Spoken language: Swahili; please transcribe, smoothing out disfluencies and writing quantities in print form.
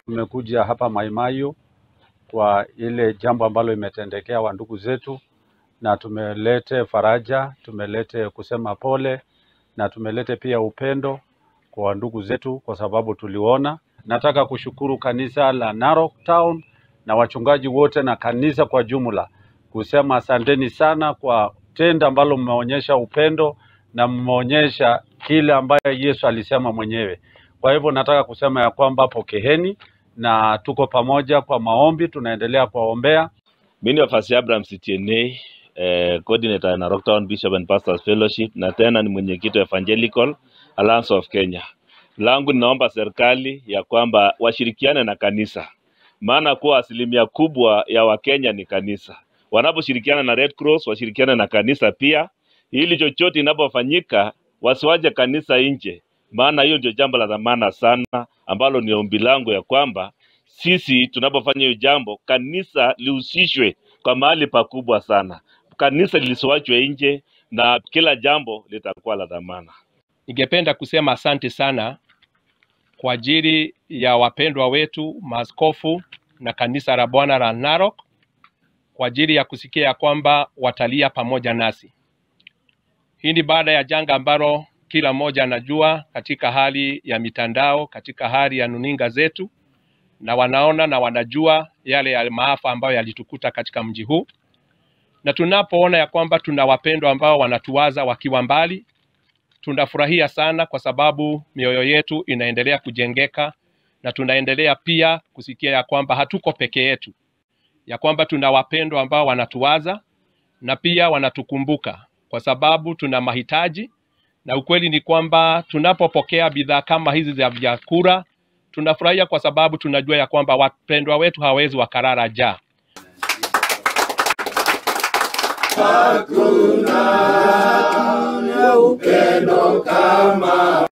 Tumekuja hapa Mai Mahiu kwa ile jambo ambalo imetendekea wa ndugu zetu, na tumelete faraja, tumelete kusema pole, na tumelete pia upendo kwa ndugu zetu kwa sababu tuliona. Nataka kushukuru kanisa la Narok Town na wachungaji wote na kanisa kwa jumla kusema asanteni sana kwa tendo ambalo mmeonyesha upendo na mmeonyesha kile ambaye Yesu alisema mwenyewe. Kwa hivyo nataka kusema ya kwamba pokeeni na tuko pamoja kwa maombi, tunaendelea kuwaombea. Mimi ni Pastor Abraham CTNA, coordinator ya Narok Town Bishop and Pastors Fellowship, na tena ni mwenyekiti wa Evangelical Alliance of Kenya. Langu ninaomba serikali ya kwamba washirikiane na kanisa, maana kuwa asilimia kubwa ya Wakenya ni kanisa. Wanaposhirikiana na Red Cross, washirikiane na kanisa pia, ili chochote inapofanyika wasiwaje kanisa nje, maana hiyo ndio jambo la dhamana sana ambalo ni ombi langu ya kwamba sisi tunapofanya hiyo jambo kanisa lihusishwe kwa mahali pakubwa sana. Kanisa lisiwachwe nje na kila jambo litakuwa la dhamana. Ningependa kusema asante sana kwa ajili ya wapendwa wetu maaskofu na kanisa la Bwana la Narok kwa ajili ya kusikia kwamba watalia pamoja nasi. Hii ni baada ya janga ambalo kila mmoja anajua katika hali ya mitandao, katika hali ya nuninga zetu, na wanaona na wanajua yale ya maafa ambayo yalitukuta katika mji huu. Na tunapoona ya kwamba tuna wapendwa ambao wanatuwaza wakiwa mbali, tunafurahia sana kwa sababu mioyo yetu inaendelea kujengeka, na tunaendelea pia kusikia ya kwamba hatuko peke yetu, ya kwamba tuna wapendwa ambao wanatuwaza na pia wanatukumbuka kwa sababu tuna mahitaji. Na ukweli ni kwamba tunapopokea bidhaa kama hizi za vyakula tunafurahia kwa sababu tunajua ya kwamba wapendwa wetu hawezi wakarara njaa. Hakuna upendo kama